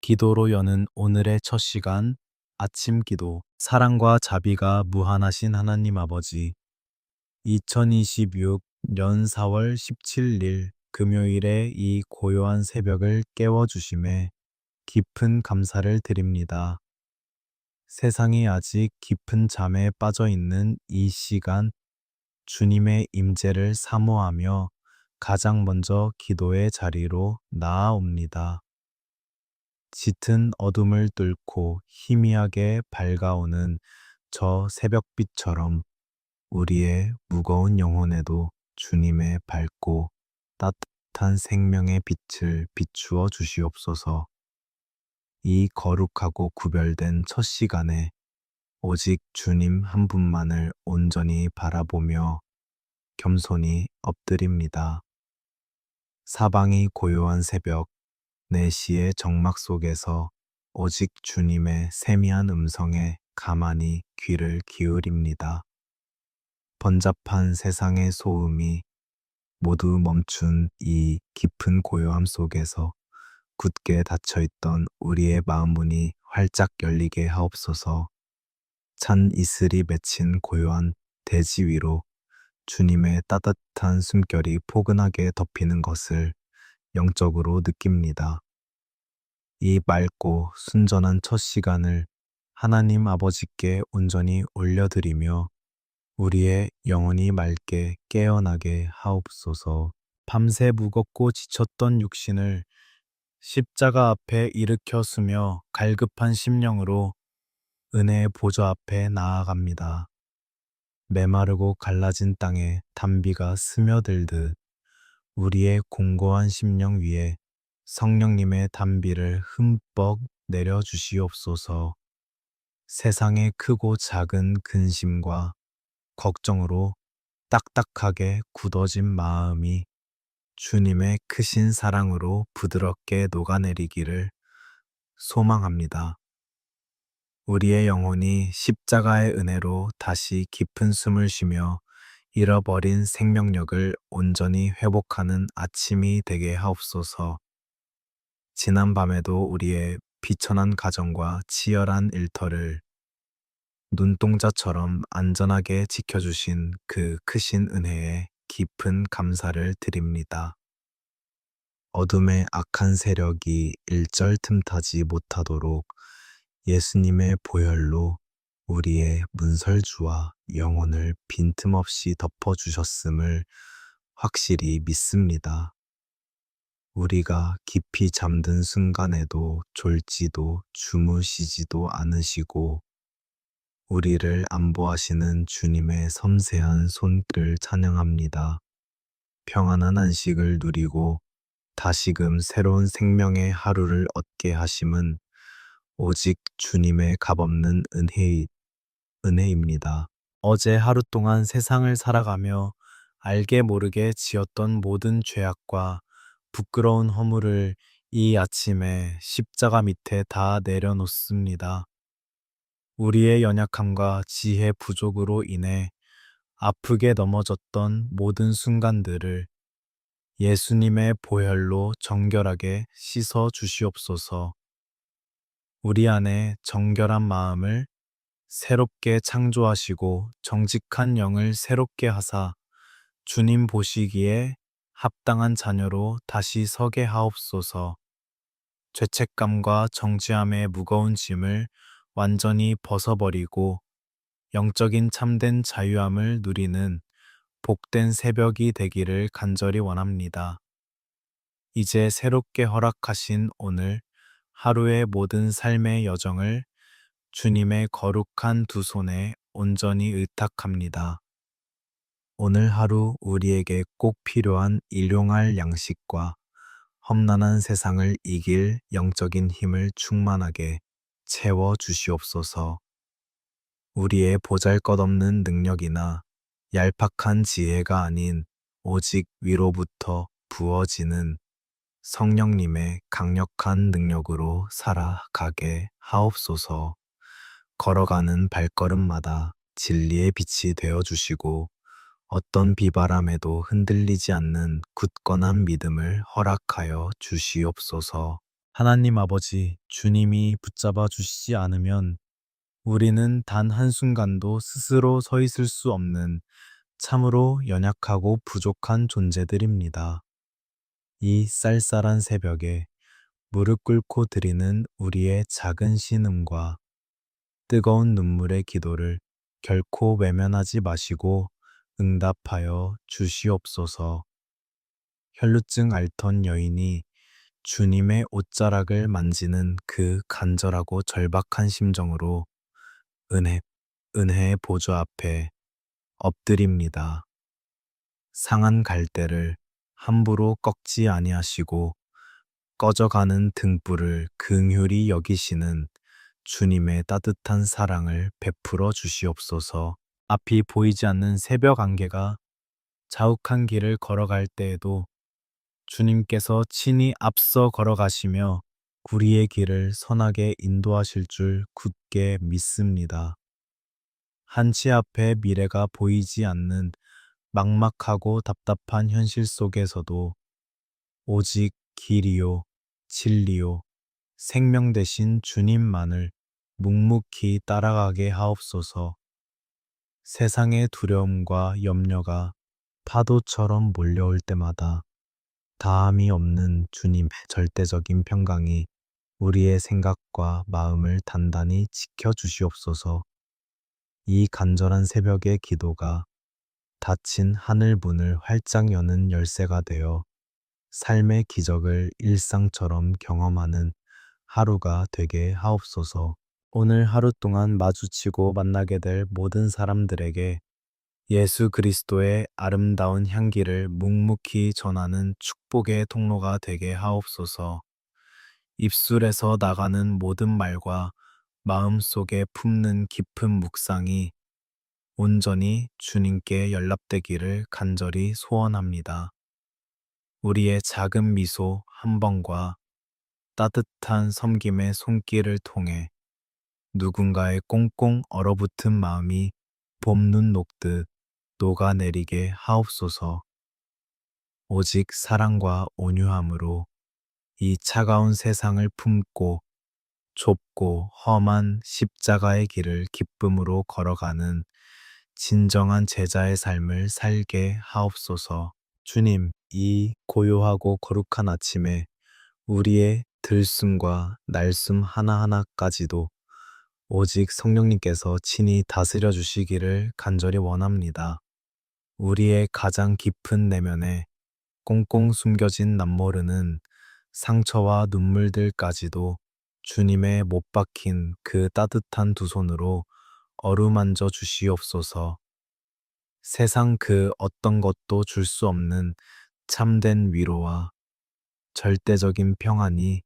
기도로 여는 오늘의 첫 시간, 아침 기도. 사랑과 자비가 무한하신 하나님 아버지, 2026년 4월 17일 금요일에 이 고요한 새벽을 깨워주심에 깊은 감사를 드립니다. 세상이 아직 깊은 잠에 빠져 있는 이 시간, 주님의 임재를 사모하며 가장 먼저 기도의 자리로 나아옵니다. 짙은 어둠을 뚫고 희미하게 밝아오는 저 새벽빛처럼 우리의 무거운 영혼에도 주님의 밝고 따뜻한 생명의 빛을 비추어 주시옵소서. 이 거룩하고 구별된 첫 시간에 오직 주님 한 분만을 온전히 바라보며 겸손히 엎드립니다. 사방이 고요한 새벽, 4시의 정막 속에서 오직 주님의 세미한 음성에 가만히 귀를 기울입니다. 번잡한 세상의 소음이 모두 멈춘 이 깊은 고요함 속에서 굳게 닫혀있던 우리의 마음 문이 활짝 열리게 하옵소서. 찬 이슬이 맺힌 고요한 대지 위로 주님의 따뜻한 숨결이 포근하게 덮이는 것을 영적으로 느낍니다. 이 맑고 순전한 첫 시간을 하나님 아버지께 온전히 올려드리며 우리의 영혼이 맑게 깨어나게 하옵소서. 밤새 무겁고 지쳤던 육신을 십자가 앞에 일으켜 쓰며 갈급한 심령으로 은혜의 보좌 앞에 나아갑니다. 메마르고 갈라진 땅에 단비가 스며들듯 우리의 공고한 심령 위에 성령님의 단비를 흠뻑 내려주시옵소서. 세상의 크고 작은 근심과 걱정으로 딱딱하게 굳어진 마음이 주님의 크신 사랑으로 부드럽게 녹아내리기를 소망합니다. 우리의 영혼이 십자가의 은혜로 다시 깊은 숨을 쉬며 잃어버린 생명력을 온전히 회복하는 아침이 되게 하옵소서. 지난 밤에도 우리의 비천한 가정과 치열한 일터를 눈동자처럼 안전하게 지켜주신 그 크신 은혜에 깊은 감사를 드립니다. 어둠의 악한 세력이 일절 틈타지 못하도록 예수님의 보혈로 우리의 문설주와 영혼을 빈틈없이 덮어주셨음을 확실히 믿습니다. 우리가 깊이 잠든 순간에도 졸지도 주무시지도 않으시고 우리를 안보하시는 주님의 섬세한 손길을 찬양합니다. 평안한 안식을 누리고 다시금 새로운 생명의 하루를 얻게 하심은 오직 주님의 값없는 은혜입니다. 어제 하루 동안 세상을 살아가며 알게 모르게 지었던 모든 죄악과 부끄러운 허물을 이 아침에 십자가 밑에 다 내려놓습니다. 우리의 연약함과 지혜 부족으로 인해 아프게 넘어졌던 모든 순간들을 예수님의 보혈로 정결하게 씻어 주시옵소서. 우리 안에 정결한 마음을 새롭게 창조하시고 정직한 영을 새롭게 하사 주님 보시기에 합당한 자녀로 다시 서게 하옵소서. 죄책감과 정죄함의 무거운 짐을 완전히 벗어버리고 영적인 참된 자유함을 누리는 복된 새벽이 되기를 간절히 원합니다. 이제 새롭게 허락하신 오늘 하루의 모든 삶의 여정을 주님의 거룩한 두 손에 온전히 의탁합니다. 오늘 하루 우리에게 꼭 필요한 일용할 양식과 험난한 세상을 이길 영적인 힘을 충만하게 채워 주시옵소서. 우리의 보잘것없는 능력이나 얄팍한 지혜가 아닌 오직 위로부터 부어지는 성령님의 강력한 능력으로 살아가게 하옵소서. 걸어가는 발걸음마다 진리의 빛이 되어 주시고 어떤 비바람에도 흔들리지 않는 굳건한 믿음을 허락하여 주시옵소서. 하나님 아버지, 주님이 붙잡아 주시지 않으면 우리는 단 한순간도 스스로 서 있을 수 없는 참으로 연약하고 부족한 존재들입니다. 이 쌀쌀한 새벽에 무릎 꿇고 드리는 우리의 작은 신음과 뜨거운 눈물의 기도를 결코 외면하지 마시고 응답하여 주시옵소서. 혈루증 앓던 여인이 주님의 옷자락을 만지는 그 간절하고 절박한 심정으로 은혜, 은혜의 보좌 앞에 엎드립니다. 상한 갈대를 함부로 꺾지 아니하시고 꺼져가는 등불을 긍휼히 여기시는 주님의 따뜻한 사랑을 베풀어 주시옵소서. 앞이 보이지 않는 새벽 안개가 자욱한 길을 걸어갈 때에도 주님께서 친히 앞서 걸어가시며 우리의 길을 선하게 인도하실 줄 굳게 믿습니다. 한치 앞에 미래가 보이지 않는 막막하고 답답한 현실 속에서도 오직 길이요, 진리요, 생명 되신 주님만을 묵묵히 따라가게 하옵소서. 세상의 두려움과 염려가 파도처럼 몰려올 때마다 다함이 없는 주님의 절대적인 평강이 우리의 생각과 마음을 단단히 지켜주시옵소서. 이 간절한 새벽의 기도가 닫힌 하늘 문을 활짝 여는 열쇠가 되어 삶의 기적을 일상처럼 경험하는 하루가 되게 하옵소서. 오늘 하루 동안 마주치고 만나게 될 모든 사람들에게 예수 그리스도의 아름다운 향기를 묵묵히 전하는 축복의 통로가 되게 하옵소서. 입술에서 나가는 모든 말과 마음속에 품는 깊은 묵상이 온전히 주님께 연락되기를 간절히 소원합니다. 우리의 작은 미소 한 번과 따뜻한 섬김의 손길을 통해 누군가의 꽁꽁 얼어붙은 마음이 봄눈 녹듯 녹아내리게 하옵소서. 오직 사랑과 온유함으로 이 차가운 세상을 품고 좁고 험한 십자가의 길을 기쁨으로 걸어가는 진정한 제자의 삶을 살게 하옵소서. 주님, 이 고요하고 거룩한 아침에 우리의 들숨과 날숨 하나하나까지도 오직 성령님께서 친히 다스려 주시기를 간절히 원합니다. 우리의 가장 깊은 내면에 꽁꽁 숨겨진 남모르는 상처와 눈물들까지도 주님의 못 박힌 그 따뜻한 두 손으로 어루만져 주시옵소서. 세상 그 어떤 것도 줄 수 없는 참된 위로와 절대적인 평안이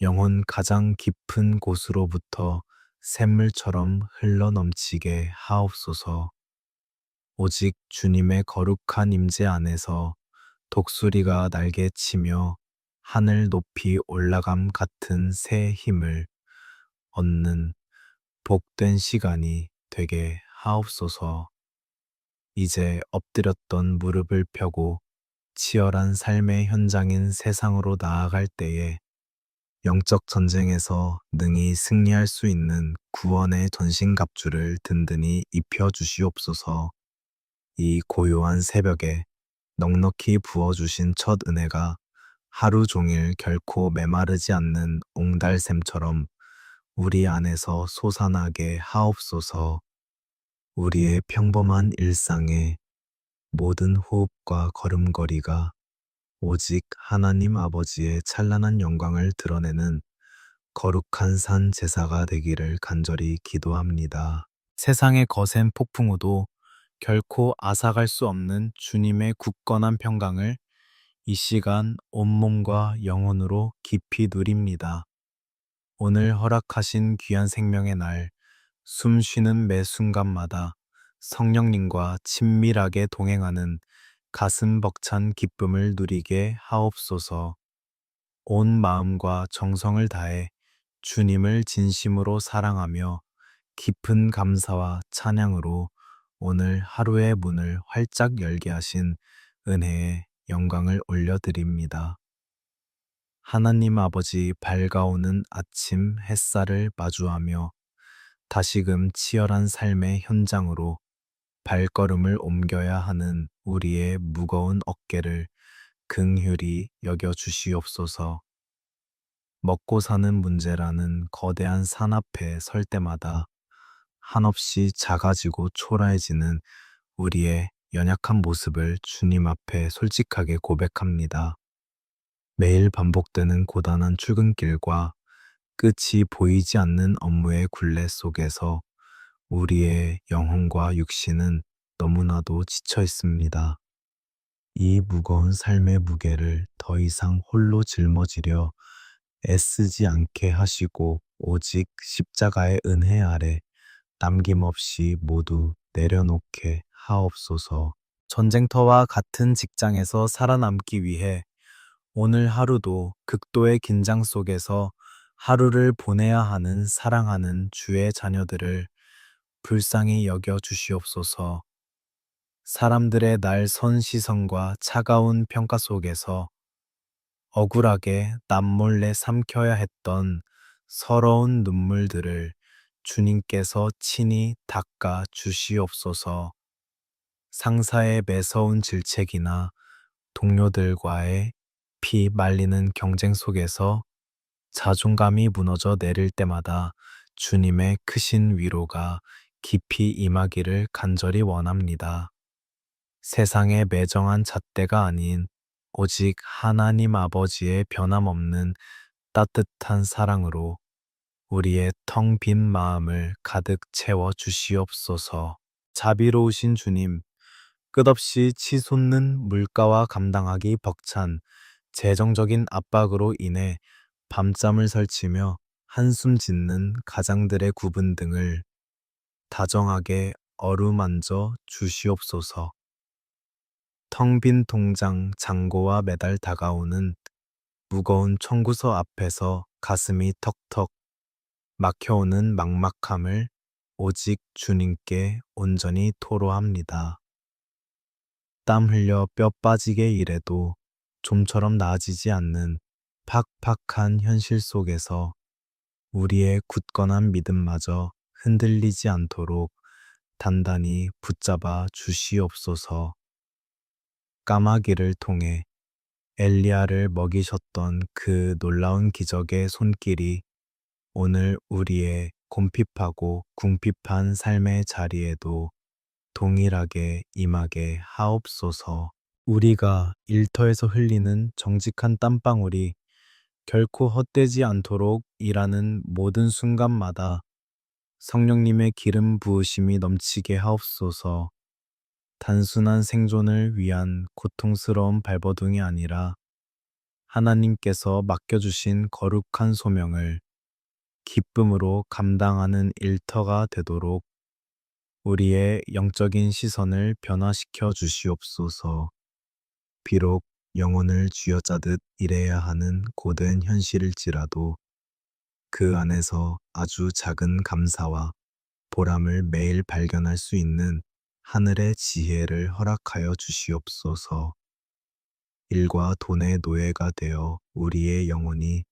영혼 가장 깊은 곳으로부터 샘물처럼 흘러 넘치게 하옵소서. 오직 주님의 거룩한 임재 안에서 독수리가 날개치며 하늘 높이 올라감 같은 새 힘을 얻는 복된 시간이 되게 하옵소서. 이제 엎드렸던 무릎을 펴고 치열한 삶의 현장인 세상으로 나아갈 때에 영적 전쟁에서 능히 승리할 수 있는 구원의 전신갑주를 든든히 입혀 주시옵소서. 이 고요한 새벽에 넉넉히 부어주신 첫 은혜가 하루 종일 결코 메마르지 않는 옹달샘처럼 우리 안에서 솟아나게 하옵소서. 우리의 평범한 일상에 모든 호흡과 걸음걸이가 오직 하나님 아버지의 찬란한 영광을 드러내는 거룩한 산 제사가 되기를 간절히 기도합니다. 세상의 거센 폭풍우도 결코 앗아갈 수 없는 주님의 굳건한 평강을 이 시간 온몸과 영혼으로 깊이 누립니다. 오늘 허락하신 귀한 생명의 날, 숨 쉬는 매 순간마다 성령님과 친밀하게 동행하는 가슴 벅찬 기쁨을 누리게 하옵소서. 온 마음과 정성을 다해 주님을 진심으로 사랑하며 깊은 감사와 찬양으로 오늘 하루의 문을 활짝 열게 하신 은혜에 영광을 올려드립니다. 하나님 아버지 밝아오는 아침 햇살을 마주하며 다시금 치열한 삶의 현장으로 발걸음을 옮겨야 하는 우리의 무거운 어깨를 긍휼히 여겨 주시옵소서. 먹고 사는 문제라는 거대한 산 앞에 설 때마다 한없이 작아지고 초라해지는 우리의 연약한 모습을 주님 앞에 솔직하게 고백합니다. 매일 반복되는 고단한 출근길과 끝이 보이지 않는 업무의 굴레 속에서 우리의 영혼과 육신은 너무나도 지쳐 있습니다. 이 무거운 삶의 무게를 더 이상 홀로 짊어지려 애쓰지 않게 하시고 오직 십자가의 은혜 아래 남김없이 모두 내려놓게 하옵소서. 전쟁터와 같은 직장에서 살아남기 위해 오늘 하루도 극도의 긴장 속에서 하루를 보내야 하는 사랑하는 주의 자녀들을 불쌍히 여겨 주시옵소서. 사람들의 날 선 시선과 차가운 평가 속에서 억울하게 남몰래 삼켜야 했던 서러운 눈물들을 주님께서 친히 닦아 주시옵소서. 상사의 매서운 질책이나 동료들과의 피 말리는 경쟁 속에서 자존감이 무너져 내릴 때마다 주님의 크신 위로가 깊이 임하기를 간절히 원합니다. 세상의 매정한 잣대가 아닌 오직 하나님 아버지의 변함없는 따뜻한 사랑으로 우리의 텅 빈 마음을 가득 채워 주시옵소서. 자비로우신 주님, 끝없이 치솟는 물가와 감당하기 벅찬 재정적인 압박으로 인해 밤잠을 설치며 한숨 짓는 가장들의 구분 등을 다정하게 어루만져 주시옵소서. 텅 빈 통장 잔고와 매달 다가오는 무거운 청구서 앞에서 가슴이 턱턱 막혀오는 막막함을 오직 주님께 온전히 토로합니다. 땀 흘려 뼈 빠지게 일해도 좀처럼 나아지지 않는 팍팍한 현실 속에서 우리의 굳건한 믿음마저 흔들리지 않도록 단단히 붙잡아 주시옵소서. 까마귀를 통해 엘리야를 먹이셨던 그 놀라운 기적의 손길이 오늘 우리의 곰핍하고 궁핍한 삶의 자리에도 동일하게 임하게 하옵소서. 우리가 일터에서 흘리는 정직한 땀방울이 결코 헛되지 않도록 일하는 모든 순간마다 성령님의 기름 부으심이 넘치게 하옵소서. 단순한 생존을 위한 고통스러운 발버둥이 아니라 하나님께서 맡겨주신 거룩한 소명을 기쁨으로 감당하는 일터가 되도록 우리의 영적인 시선을 변화시켜 주시옵소서. 비록 영혼을 쥐어짜듯 일해야 하는 고된 현실일지라도 그 안에서 아주 작은 감사와 보람을 매일 발견할 수 있는 하늘의 지혜를 허락하여 주시옵소서. 일과 돈의 노예가 되어 우리의 영혼이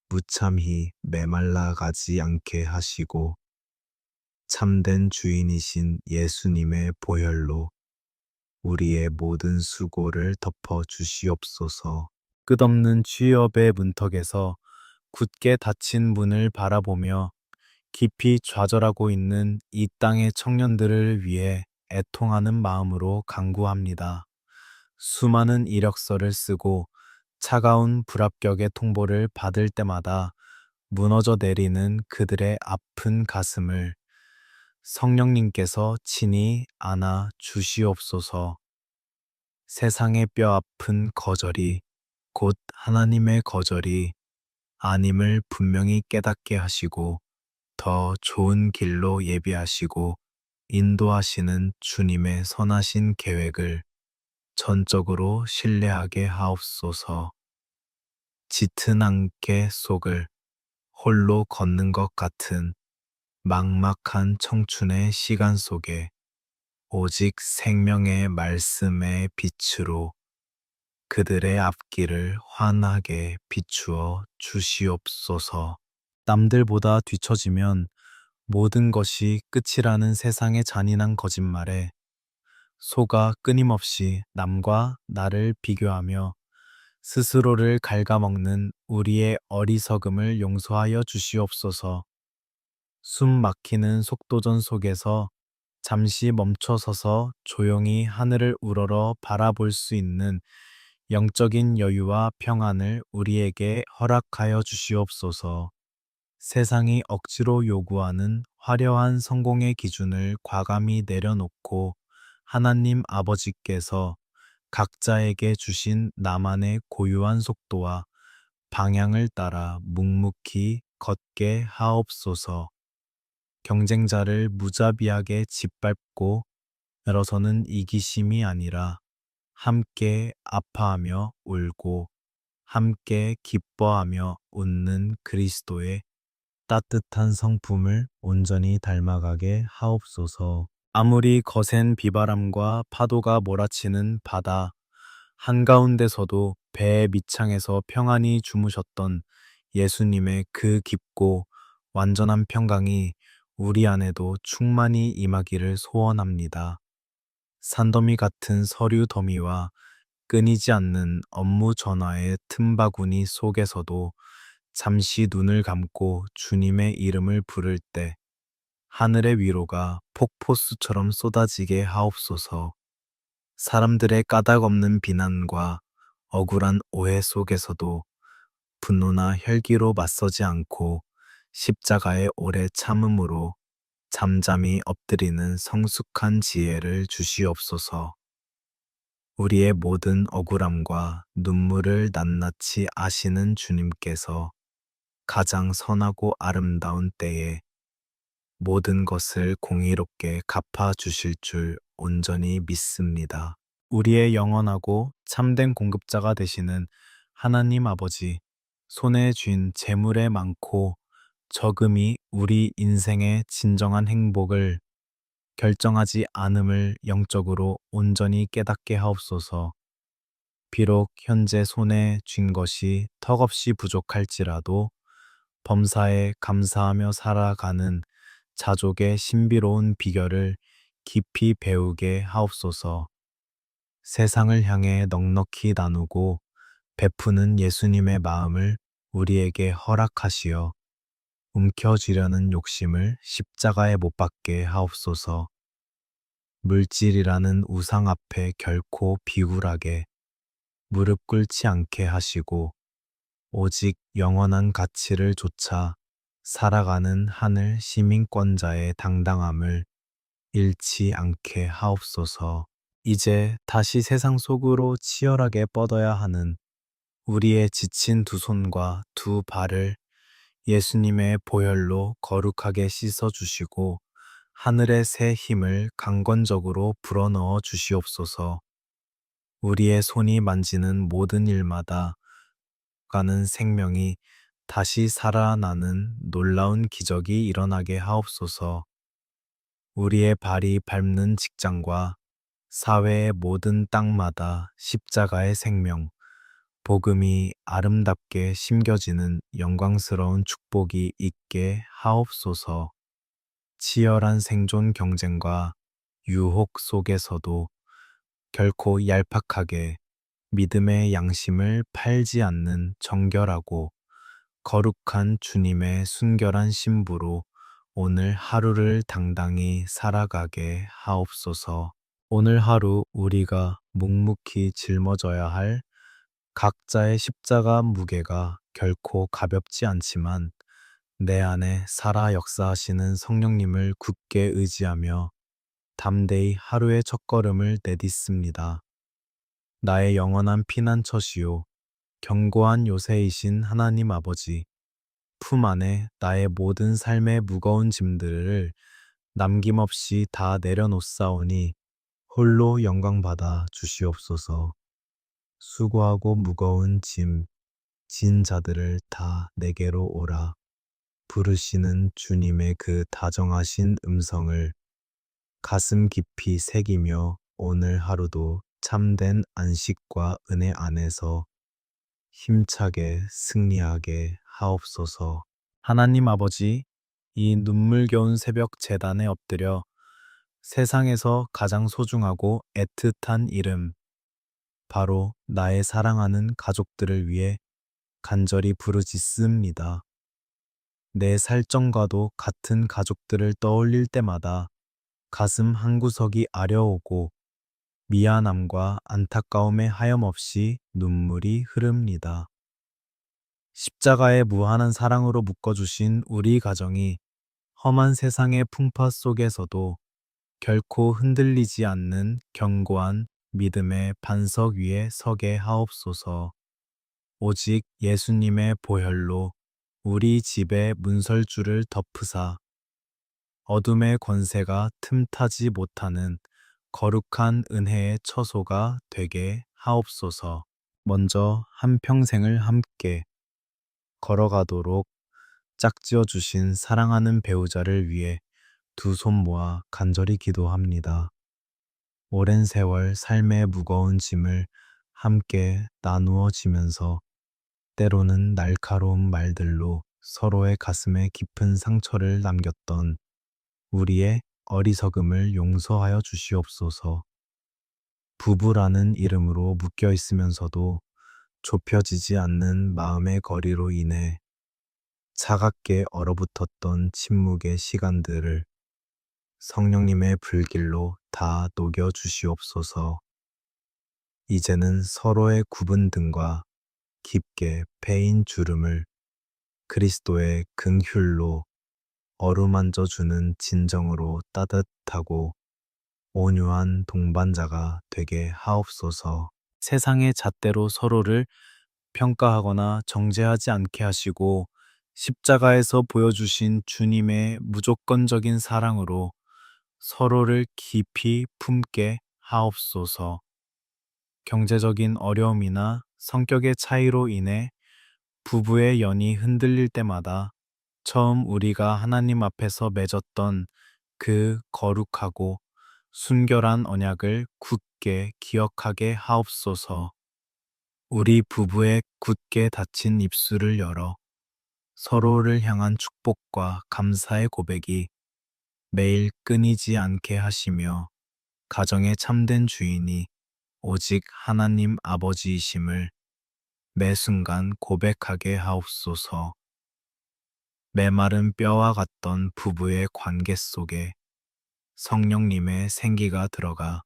무참히 메말라 가지 않게 하시고 참된 주인이신 예수님의 보혈로 우리의 모든 수고를 덮어 주시옵소서. 끝없는 취업의 문턱에서 굳게 닫힌 문을 바라보며 깊이 좌절하고 있는 이 땅의 청년들을 위해 애통하는 마음으로 간구합니다. 수많은 이력서를 쓰고 차가운 불합격의 통보를 받을 때마다 무너져 내리는 그들의 아픈 가슴을 성령님께서 친히 안아 주시옵소서. 세상의 뼈 아픈 거절이 곧 하나님의 거절이 아님을 분명히 깨닫게 하시고 더 좋은 길로 예비하시고 인도하시는 주님의 선하신 계획을 전적으로 신뢰하게 하옵소서. 짙은 안개 속을 홀로 걷는 것 같은 막막한 청춘의 시간 속에 오직 생명의 말씀의 빛으로 그들의 앞길을 환하게 비추어 주시옵소서. 남들보다 뒤처지면 모든 것이 끝이라는 세상의 잔인한 거짓말에 소가 끊임없이 남과 나를 비교하며 스스로를 갉아먹는 우리의 어리석음을 용서하여 주시옵소서. 숨 막히는 속도전 속에서 잠시 멈춰서서 조용히 하늘을 우러러 바라볼 수 있는 영적인 여유와 평안을 우리에게 허락하여 주시옵소서. 세상이 억지로 요구하는 화려한 성공의 기준을 과감히 내려놓고 하나님 아버지께서 각자에게 주신 나만의 고유한 속도와 방향을 따라 묵묵히 걷게 하옵소서. 경쟁자를 무자비하게 짓밟고 일어서는 이기심이 아니라 함께 아파하며 울고 함께 기뻐하며 웃는 그리스도의 따뜻한 성품을 온전히 닮아가게 하옵소서. 아무리 거센 비바람과 파도가 몰아치는 바다 한가운데서도 배의 밑창에서 평안히 주무셨던 예수님의 그 깊고 완전한 평강이 우리 안에도 충만히 임하기를 소원합니다. 산더미 같은 서류 더미와 끊이지 않는 업무 전화의 틈바구니 속에서도 잠시 눈을 감고 주님의 이름을 부를 때 하늘의 위로가 폭포수처럼 쏟아지게 하옵소서. 사람들의 까닭없는 비난과 억울한 오해 속에서도 분노나 혈기로 맞서지 않고 십자가의 오래 참음으로 잠잠히 엎드리는 성숙한 지혜를 주시옵소서. 우리의 모든 억울함과 눈물을 낱낱이 아시는 주님께서 가장 선하고 아름다운 때에 모든 것을 공의롭게 갚아 주실 줄 온전히 믿습니다. 우리의 영원하고 참된 공급자가 되시는 하나님 아버지, 손에 쥔 재물의 많고 적음이 우리 인생의 진정한 행복을 결정하지 않음을 영적으로 온전히 깨닫게 하옵소서. 비록 현재 손에 쥔 것이 턱없이 부족할지라도 범사에 감사하며 살아가는 자족의 신비로운 비결을 깊이 배우게 하옵소서. 세상을 향해 넉넉히 나누고 베푸는 예수님의 마음을 우리에게 허락하시어 움켜쥐려는 욕심을 십자가에 못 박게 하옵소서. 물질이라는 우상 앞에 결코 비굴하게 무릎 꿇지 않게 하시고 오직 영원한 가치를 좇아 살아가는 하늘 시민권자의 당당함을 잃지 않게 하옵소서. 이제 다시 세상 속으로 치열하게 뻗어야 하는 우리의 지친 두 손과 두 발을 예수님의 보혈로 거룩하게 씻어 주시고 하늘의 새 힘을 강건적으로 불어넣어 주시옵소서. 우리의 손이 만지는 모든 일마다 가는 생명이 다시 살아나는 놀라운 기적이 일어나게 하옵소서. 우리의 발이 밟는 직장과 사회의 모든 땅마다 십자가의 생명, 복음이 아름답게 심겨지는 영광스러운 축복이 있게 하옵소서. 치열한 생존 경쟁과 유혹 속에서도 결코 얄팍하게 믿음의 양심을 팔지 않는 정결하고 거룩한 주님의 순결한 신부로 오늘 하루를 당당히 살아가게 하옵소서. 오늘 하루 우리가 묵묵히 짊어져야 할 각자의 십자가 무게가 결코 가볍지 않지만 내 안에 살아 역사하시는 성령님을 굳게 의지하며 담대히 하루의 첫걸음을 내딛습니다. 나의 영원한 피난처시요 견고한 요새이신 하나님 아버지, 품 안에 나의 모든 삶의 무거운 짐들을 남김없이 다 내려놓사오니 홀로 영광받아 주시옵소서. 수고하고 무거운 짐, 진 자들을 다 내게로 오라. 부르시는 주님의 그 다정하신 음성을 가슴 깊이 새기며 오늘 하루도 참된 안식과 은혜 안에서 힘차게 승리하게 하옵소서. 하나님 아버지, 이 눈물겨운 새벽 제단에 엎드려 세상에서 가장 소중하고 애틋한 이름, 바로 나의 사랑하는 가족들을 위해 간절히 부르짖습니다. 내 살점과도 같은 가족들을 떠올릴 때마다 가슴 한구석이 아려오고 미안함과 안타까움에 하염없이 눈물이 흐릅니다. 십자가의 무한한 사랑으로 묶어주신 우리 가정이 험한 세상의 풍파 속에서도 결코 흔들리지 않는 견고한 믿음의 반석 위에 서게 하옵소서. 오직 예수님의 보혈로 우리 집의 문설주를 덮으사 어둠의 권세가 틈타지 못하는 거룩한 은혜의 처소가 되게 하옵소서. 먼저 한평생을 함께 걸어가도록 짝지어 주신 사랑하는 배우자를 위해 두 손 모아 간절히 기도합니다. 오랜 세월 삶의 무거운 짐을 함께 나누어지면서 때로는 날카로운 말들로 서로의 가슴에 깊은 상처를 남겼던 우리의 어리석음을 용서하여 주시옵소서. 부부라는 이름으로 묶여 있으면서도 좁혀지지 않는 마음의 거리로 인해 차갑게 얼어붙었던 침묵의 시간들을 성령님의 불길로 다 녹여 주시옵소서. 이제는 서로의 굽은 등과 깊게 패인 주름을 그리스도의 긍휼로 어루만져 주는 진정으로 따뜻하고 온유한 동반자가 되게 하옵소서. 세상의 잣대로 서로를 평가하거나 정죄하지 않게 하시고 십자가에서 보여주신 주님의 무조건적인 사랑으로 서로를 깊이 품게 하옵소서. 경제적인 어려움이나 성격의 차이로 인해 부부의 연이 흔들릴 때마다 처음 우리가 하나님 앞에서 맺었던 그 거룩하고 순결한 언약을 굳게 기억하게 하옵소서. 우리 부부의 굳게 닫힌 입술을 열어 서로를 향한 축복과 감사의 고백이 매일 끊이지 않게 하시며 가정의 참된 주인이 오직 하나님 아버지이심을 매 순간 고백하게 하옵소서. 메마른 뼈와 같던 부부의 관계 속에 성령님의 생기가 들어가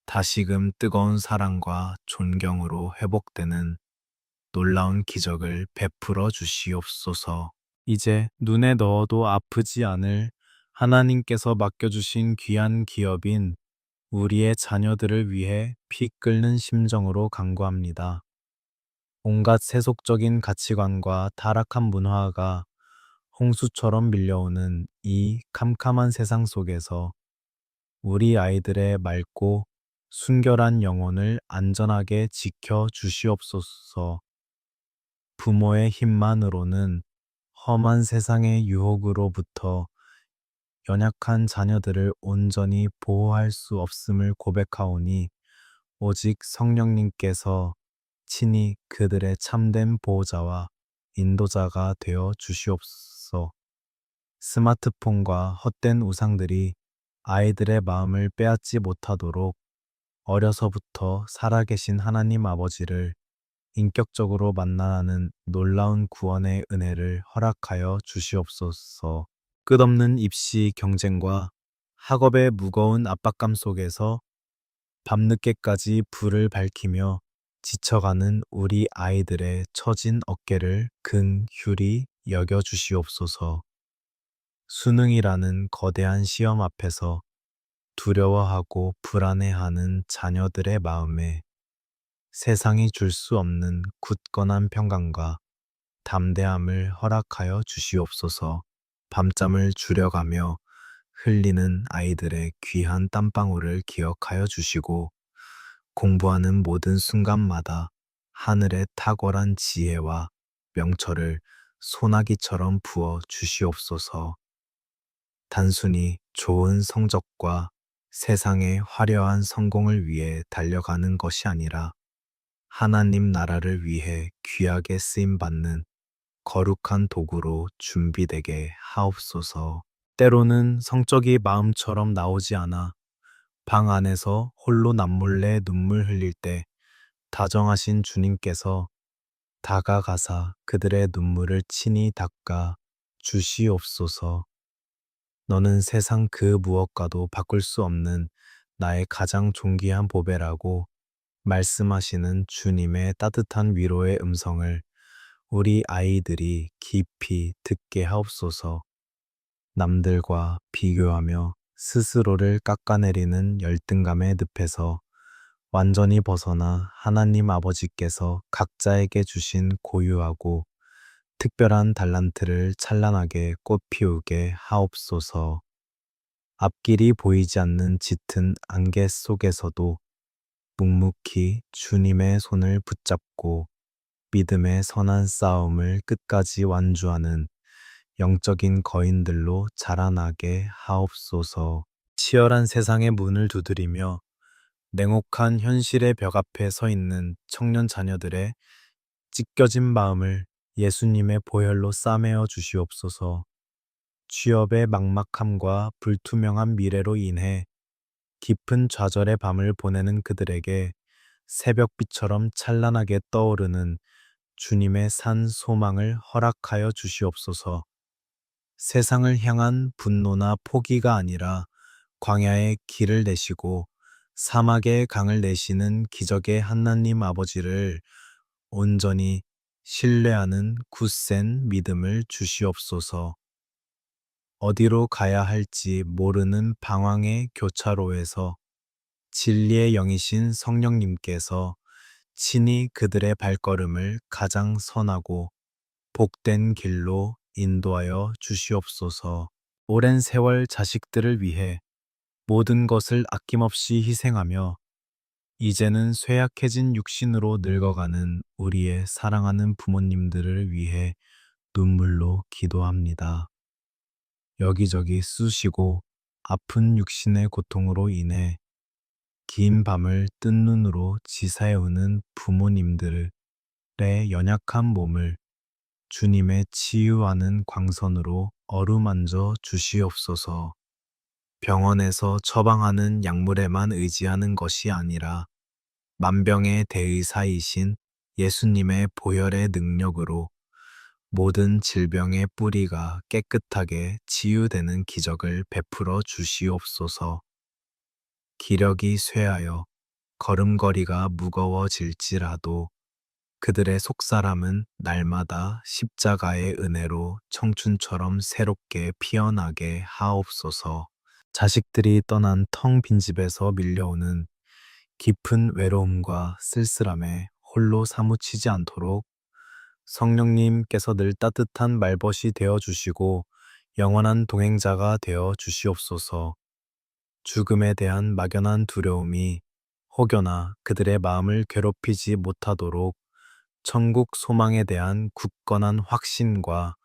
다시금 뜨거운 사랑과 존경으로 회복되는 놀라운 기적을 베풀어 주시옵소서. 이제 눈에 넣어도 아프지 않을 하나님께서 맡겨주신 귀한 기업인 우리의 자녀들을 위해 피 끓는 심정으로 간구합니다. 온갖 세속적인 가치관과 타락한 문화가 홍수처럼 밀려오는 이 캄캄한 세상 속에서 우리 아이들의 맑고 순결한 영혼을 안전하게 지켜 주시옵소서. 부모의 힘만으로는 험한 세상의 유혹으로부터 연약한 자녀들을 온전히 보호할 수 없음을 고백하오니 오직 성령님께서 친히 그들의 참된 보호자와 인도자가 되어 주시옵소서. 스마트폰과 헛된 우상들이 아이들의 마음을 빼앗지 못하도록 어려서부터 살아계신 하나님 아버지를 인격적으로 만나는 놀라운 구원의 은혜를 허락하여 주시옵소서. 끝없는 입시 경쟁과 학업의 무거운 압박감 속에서 밤늦게까지 불을 밝히며 지쳐가는 우리 아이들의 처진 어깨를 긍휼히 여겨 주시옵소서. 수능이라는 거대한 시험 앞에서 두려워하고 불안해하는 자녀들의 마음에 세상이 줄 수 없는 굳건한 평강과 담대함을 허락하여 주시옵소서. 밤잠을 줄여가며 흘리는 아이들의 귀한 땀방울을 기억하여 주시고 공부하는 모든 순간마다 하늘의 탁월한 지혜와 명철을 소나기처럼 부어 주시옵소서. 단순히 좋은 성적과 세상의 화려한 성공을 위해 달려가는 것이 아니라 하나님 나라를 위해 귀하게 쓰임 받는 거룩한 도구로 준비되게 하옵소서. 때로는 성적이 마음처럼 나오지 않아 방 안에서 홀로 남몰래 눈물 흘릴 때 다정하신 주님께서 다가가사 그들의 눈물을 친히 닦아 주시옵소서. 너는 세상 그 무엇과도 바꿀 수 없는 나의 가장 존귀한 보배라고 말씀하시는 주님의 따뜻한 위로의 음성을 우리 아이들이 깊이 듣게 하옵소서. 남들과 비교하며 스스로를 깎아내리는 열등감의 늪에서 완전히 벗어나 하나님 아버지께서 각자에게 주신 고유하고 특별한 달란트를 찬란하게 꽃피우게 하옵소서. 앞길이 보이지 않는 짙은 안개 속에서도 묵묵히 주님의 손을 붙잡고 믿음의 선한 싸움을 끝까지 완주하는 영적인 거인들로 자라나게 하옵소서. 치열한 세상의 문을 두드리며 냉혹한 현실의 벽 앞에 서 있는 청년 자녀들의 찢겨진 마음을 예수님의 보혈로 싸매어 주시옵소서. 취업의 막막함과 불투명한 미래로 인해 깊은 좌절의 밤을 보내는 그들에게 새벽빛처럼 찬란하게 떠오르는 주님의 산 소망을 허락하여 주시옵소서. 세상을 향한 분노나 포기가 아니라 광야의 길을 내시고 사막의 강을 내시는 기적의 하나님 아버지를 온전히 신뢰하는 굳센 믿음을 주시옵소서. 어디로 가야 할지 모르는 방황의 교차로에서 진리의 영이신 성령님께서 친히 그들의 발걸음을 가장 선하고 복된 길로 인도하여 주시옵소서. 오랜 세월 자식들을 위해 모든 것을 아낌없이 희생하며 이제는 쇠약해진 육신으로 늙어가는 우리의 사랑하는 부모님들을 위해 눈물로 기도합니다. 여기저기 쑤시고 아픈 육신의 고통으로 인해 긴 밤을 뜬 눈으로 지새우는 부모님들의 연약한 몸을 주님의 치유하는 광선으로 어루만져 주시옵소서. 병원에서 처방하는 약물에만 의지하는 것이 아니라 만병의 대의사이신 예수님의 보혈의 능력으로 모든 질병의 뿌리가 깨끗하게 치유되는 기적을 베풀어 주시옵소서. 기력이 쇠하여 걸음걸이가 무거워질지라도 그들의 속사람은 날마다 십자가의 은혜로 청춘처럼 새롭게 피어나게 하옵소서. 자식들이 떠난 텅 빈 집에서 밀려오는 깊은 외로움과 쓸쓸함에 홀로 사무치지 않도록 성령님께서 늘 따뜻한 말벗이 되어 주시고 영원한 동행자가 되어 주시옵소서. 죽음에 대한 막연한 두려움이 혹여나 그들의 마음을 괴롭히지 못하도록 천국 소망에 대한 굳건한 확신과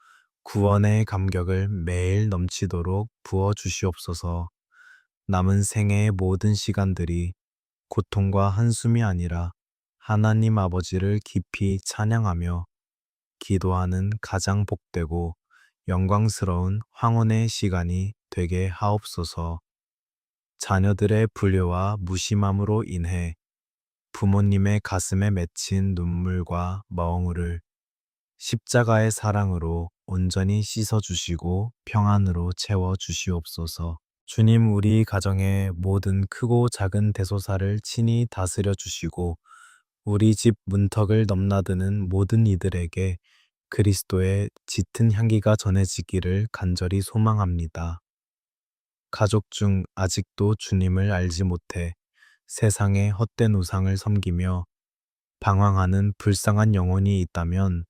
구원의 감격을 매일 넘치도록 부어 주시옵소서. 남은 생애의 모든 시간들이 고통과 한숨이 아니라 하나님 아버지를 깊이 찬양하며 기도하는 가장 복되고 영광스러운 황혼의 시간이 되게 하옵소서. 자녀들의 불효와 무심함으로 인해 부모님의 가슴에 맺힌 눈물과 멍울을 십자가의 사랑으로 온전히 씻어주시고 평안으로 채워주시옵소서. 주님, 우리 가정의 모든 크고 작은 대소사를 친히 다스려 주시고 우리 집 문턱을 넘나드는 모든 이들에게 그리스도의 짙은 향기가 전해지기를 간절히 소망합니다. 가족 중 아직도 주님을 알지 못해 세상의 헛된 우상을 섬기며 방황하는 불쌍한 영혼이 있다면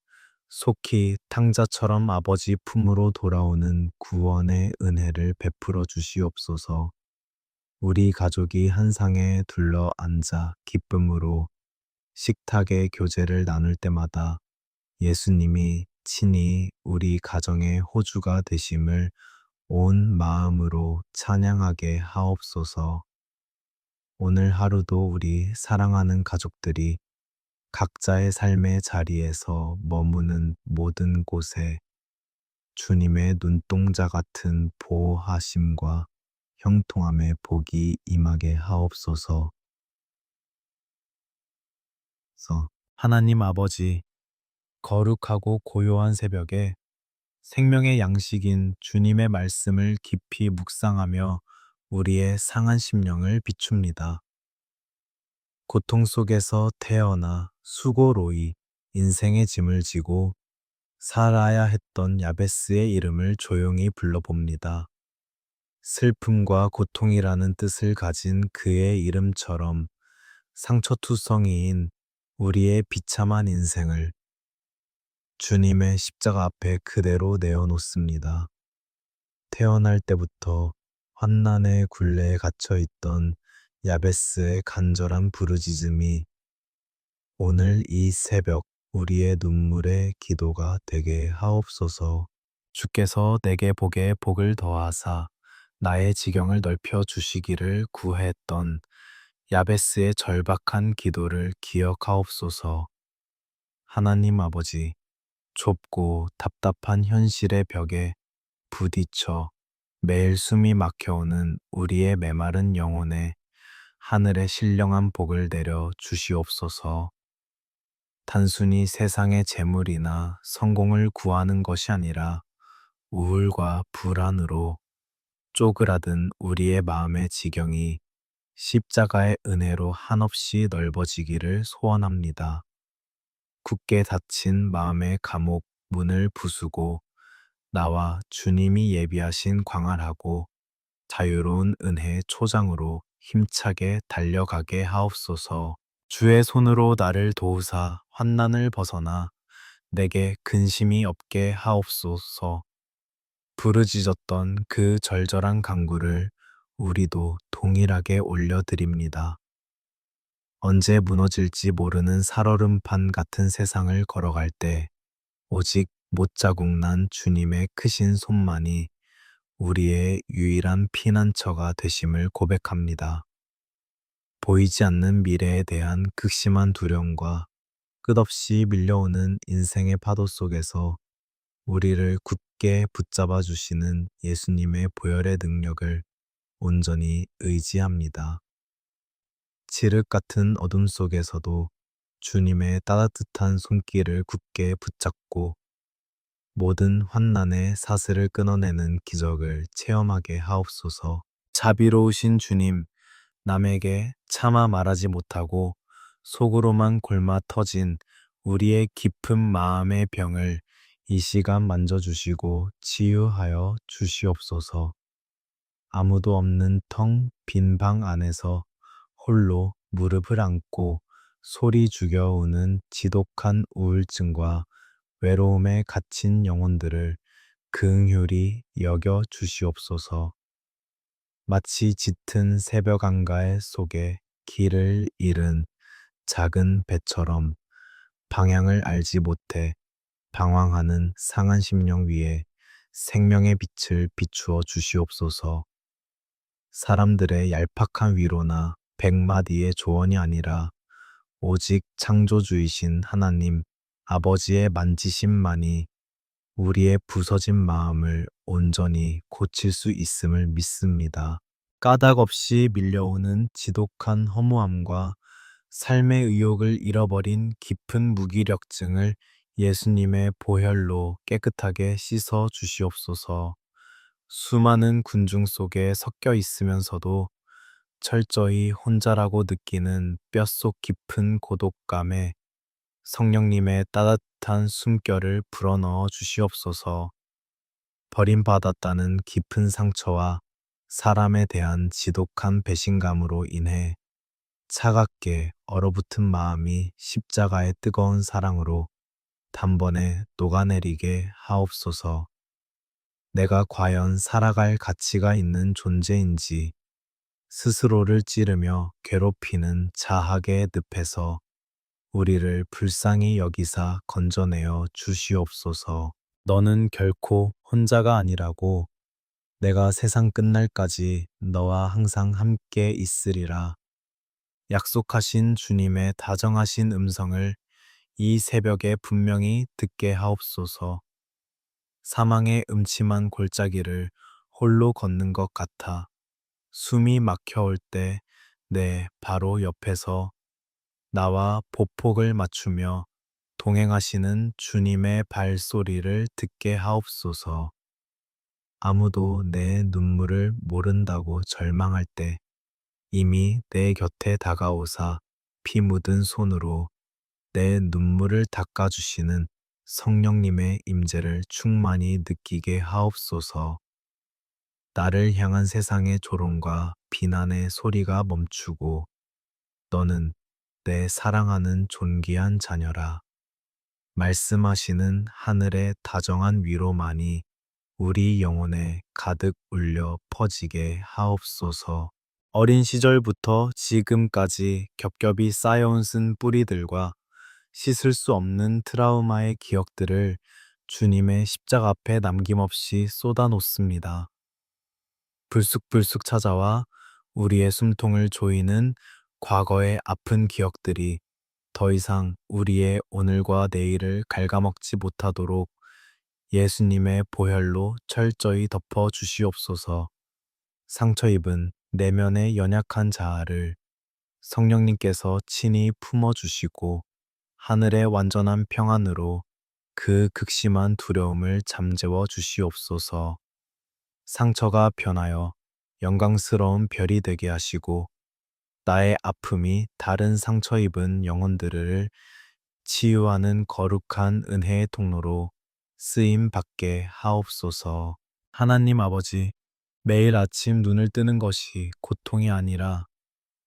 속히 탕자처럼 아버지 품으로 돌아오는 구원의 은혜를 베풀어 주시옵소서. 우리 가족이 한 상에 둘러 앉아 기쁨으로 식탁의 교제를 나눌 때마다 예수님이 친히 우리 가정의 호주가 되심을 온 마음으로 찬양하게 하옵소서. 오늘 하루도 우리 사랑하는 가족들이 각자의 삶의 자리에서 머무는 모든 곳에 주님의 눈동자 같은 보호하심과 형통함의 복이 임하게 하옵소서. 하나님 아버지, 거룩하고 고요한 새벽에 생명의 양식인 주님의 말씀을 깊이 묵상하며 우리의 상한 심령을 비춥니다. 고통 속에서 태어나 수고로이 인생의 짐을 지고 살아야 했던 야베스의 이름을 조용히 불러봅니다. 슬픔과 고통이라는 뜻을 가진 그의 이름처럼 상처투성이인 우리의 비참한 인생을 주님의 십자가 앞에 그대로 내어놓습니다. 태어날 때부터 환난의 굴레에 갇혀 있던 야베스의 간절한 부르짖음이 오늘 이 새벽 우리의 눈물의 기도가 되게 하옵소서. 주께서 내게 복에 복을 더하사 나의 지경을 넓혀 주시기를 구했던 야베스의 절박한 기도를 기억하옵소서. 하나님 아버지, 좁고 답답한 현실의 벽에 부딪혀 매일 숨이 막혀오는 우리의 메마른 영혼에 하늘의 신령한 복을 내려 주시옵소서. 단순히 세상의 재물이나 성공을 구하는 것이 아니라 우울과 불안으로 쪼그라든 우리의 마음의 지경이 십자가의 은혜로 한없이 넓어지기를 소원합니다. 굳게 닫힌 마음의 감옥 문을 부수고 나와 주님이 예비하신 광활하고 자유로운 은혜의 초장으로 힘차게 달려가게 하옵소서. 주의 손으로 나를 도우사 환난을 벗어나 내게 근심이 없게 하옵소서. 부르짖었던 그 절절한 간구를 우리도 동일하게 올려드립니다. 언제 무너질지 모르는 살얼음판 같은 세상을 걸어갈 때 오직 못자국 난 주님의 크신 손만이 우리의 유일한 피난처가 되심을 고백합니다. 보이지 않는 미래에 대한 극심한 두려움과 끝없이 밀려오는 인생의 파도 속에서 우리를 굳게 붙잡아 주시는 예수님의 보혈의 능력을 온전히 의지합니다. 칠흑 같은 어둠 속에서도 주님의 따뜻한 손길을 굳게 붙잡고 모든 환난의 사슬을 끊어내는 기적을 체험하게 하옵소서. 자비로우신 주님, 남에게 차마 말하지 못하고 속으로만 골마 터진 우리의 깊은 마음의 병을 이 시간 만져주시고 치유하여 주시옵소서. 아무도 없는 텅 빈 방 안에서 홀로 무릎을 안고 소리 죽여 우는 지독한 우울증과 외로움에 갇힌 영혼들을 긍휼히 여겨 주시옵소서. 마치 짙은 새벽 한가해 속에 길을 잃은 작은 배처럼 방향을 알지 못해 방황하는 상한 심령 위에 생명의 빛을 비추어 주시옵소서. 사람들의 얄팍한 위로나 백마디의 조언이 아니라 오직 창조주이신 하나님 아버지의 만지심만이 우리의 부서진 마음을 온전히 고칠 수 있음을 믿습니다. 까닭 없이 밀려오는 지독한 허무함과 삶의 의욕을 잃어버린 깊은 무기력증을 예수님의 보혈로 깨끗하게 씻어 주시옵소서. 수많은 군중 속에 섞여 있으면서도 철저히 혼자라고 느끼는 뼛속 깊은 고독감에 성령님의 따뜻한 숨결을 불어넣어 주시옵소서. 버림받았다는 깊은 상처와 사람에 대한 지독한 배신감으로 인해 차갑게 얼어붙은 마음이 십자가의 뜨거운 사랑으로 단번에 녹아내리게 하옵소서. 내가 과연 살아갈 가치가 있는 존재인지 스스로를 찌르며 괴롭히는 자학의 늪에서 우리를 불쌍히 여기사 건져내어 주시옵소서. 너는 결코 혼자가 아니라고 내가 세상 끝날까지 너와 항상 함께 있으리라. 약속하신 주님의 다정하신 음성을 이 새벽에 분명히 듣게 하옵소서. 사망의 음침한 골짜기를 홀로 걷는 것 같아 숨이 막혀올 때 내 바로 옆에서 나와 보폭을 맞추며 동행하시는 주님의 발소리를 듣게 하옵소서. 아무도 내 눈물을 모른다고 절망할 때 이미 내 곁에 다가오사 피 묻은 손으로 내 눈물을 닦아주시는 성령님의 임재를 충만히 느끼게 하옵소서. 나를 향한 세상의 조롱과 비난의 소리가 멈추고 너는 내 사랑하는 존귀한 자녀라. 말씀하시는 하늘의 다정한 위로만이 우리 영혼에 가득 울려 퍼지게 하옵소서. 어린 시절부터 지금까지 겹겹이 쌓여온 쓴 뿌리들과 씻을 수 없는 트라우마의 기억들을 주님의 십자가 앞에 남김없이 쏟아놓습니다. 불쑥불쑥 찾아와 우리의 숨통을 조이는 과거의 아픈 기억들이 더 이상 우리의 오늘과 내일을 갉아먹지 못하도록 예수님의 보혈로 철저히 덮어 주시옵소서. 상처 입은 내면의 연약한 자아를 성령님께서 친히 품어 주시고 하늘의 완전한 평안으로 그 극심한 두려움을 잠재워 주시옵소서. 상처가 변하여 영광스러운 별이 되게 하시고 나의 아픔이 다른 상처 입은 영혼들을 치유하는 거룩한 은혜의 통로로 쓰임 받게 하옵소서. 하나님 아버지, 매일 아침 눈을 뜨는 것이 고통이 아니라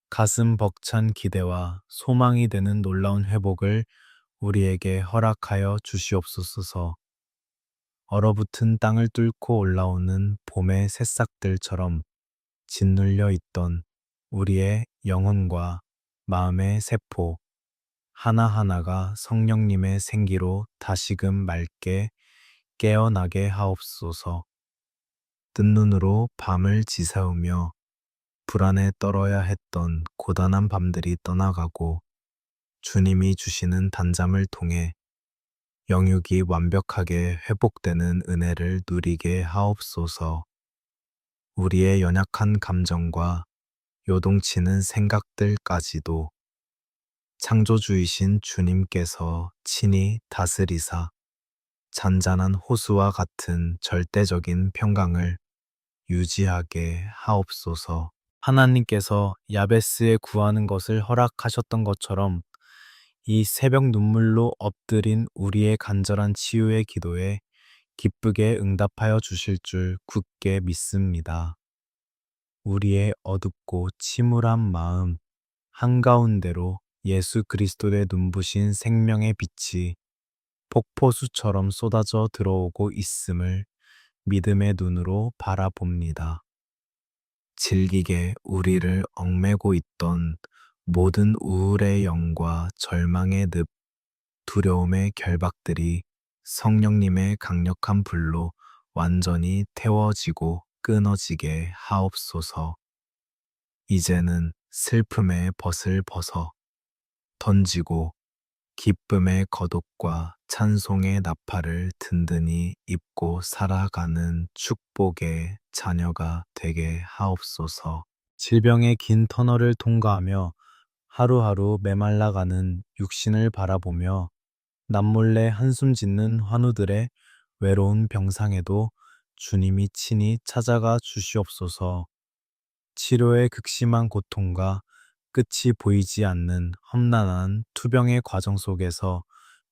가슴 벅찬 기대와 소망이 되는 놀라운 회복을 우리에게 허락하여 주시옵소서. 얼어붙은 땅을 뚫고 올라오는 봄의 새싹들처럼 짓눌려 있던 우리의 영혼과 마음의 세포 하나하나가 성령님의 생기로 다시금 맑게 깨어나게 하옵소서. 뜬 눈으로 밤을 지새우며 불안에 떨어야 했던 고단한 밤들이 떠나가고 주님이 주시는 단잠을 통해 영육이 완벽하게 회복되는 은혜를 누리게 하옵소서. 우리의 연약한 감정과 요동치는 생각들까지도 창조주이신 주님께서 친히 다스리사 잔잔한 호수와 같은 절대적인 평강을 유지하게 하옵소서. 하나님께서 야베스에 구하는 것을 허락하셨던 것처럼 이 새벽 눈물로 엎드린 우리의 간절한 치유의 기도에 기쁘게 응답하여 주실 줄 굳게 믿습니다. 우리의 어둡고 침울한 마음 한가운데로 예수 그리스도의 눈부신 생명의 빛이 폭포수처럼 쏟아져 들어오고 있음을 믿음의 눈으로 바라봅니다. 질기게 우리를 얽매고 있던 모든 우울의 영과 절망의 늪, 두려움의 결박들이 성령님의 강력한 불로 완전히 태워지고 끊어지게 하옵소서. 이제는 슬픔의 벗을 벗어 던지고 기쁨의 겉옷과 찬송의 나팔을 든든히 입고 살아가는 축복의 자녀가 되게 하옵소서. 질병의 긴 터널을 통과하며 하루하루 메말라가는 육신을 바라보며 남몰래 한숨 짓는 환우들의 외로운 병상에도 주님이 친히 찾아가 주시옵소서. 치료의 극심한 고통과 끝이 보이지 않는 험난한 투병의 과정 속에서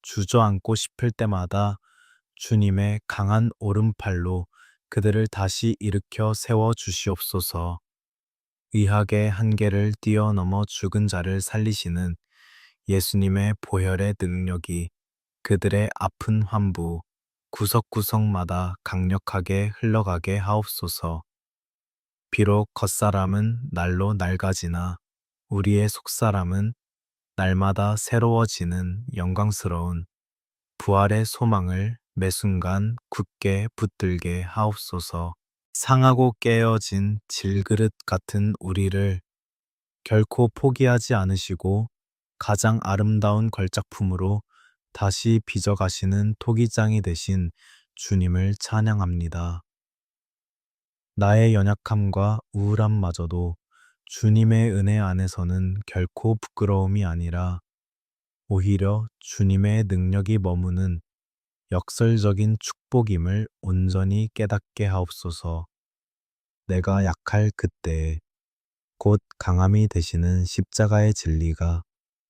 주저앉고 싶을 때마다 주님의 강한 오른팔로 그들을 다시 일으켜 세워 주시옵소서. 의학의 한계를 뛰어넘어 죽은 자를 살리시는 예수님의 보혈의 능력이 그들의 아픈 환부, 구석구석마다 강력하게 흘러가게 하옵소서. 비록 겉사람은 날로 낡아지나 우리의 속사람은 날마다 새로워지는 영광스러운 부활의 소망을 매 순간 굳게 붙들게 하옵소서. 상하고 깨어진 질그릇 같은 우리를 결코 포기하지 않으시고 가장 아름다운 걸작품으로 다시 빚어가시는 토기장이 되신 주님을 찬양합니다. 나의 연약함과 우울함마저도 주님의 은혜 안에서는 결코 부끄러움이 아니라 오히려 주님의 능력이 머무는 역설적인 축복임을 온전히 깨닫게 하옵소서. 내가 약할 그때에 곧 강함이 되시는 십자가의 진리가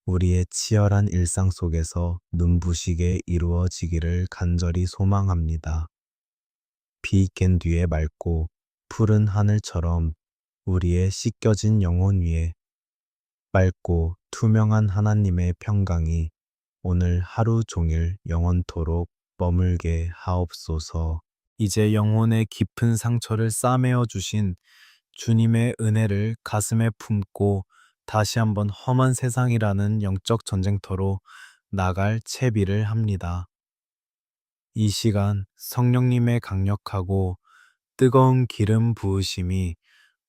우리의 치열한 일상 속에서 눈부시게 이루어지기를 간절히 소망합니다. 비 깬 뒤에 맑고 푸른 하늘처럼 우리의 씻겨진 영혼 위에 맑고 투명한 하나님의 평강이 오늘 하루 종일 영원토록 머물게 하옵소서. 이제 영혼의 깊은 상처를 싸매어 주신 주님의 은혜를 가슴에 품고 다시 한번 험한 세상이라는 영적 전쟁터로 나갈 채비를 합니다. 이 시간 성령님의 강력하고 뜨거운 기름 부으심이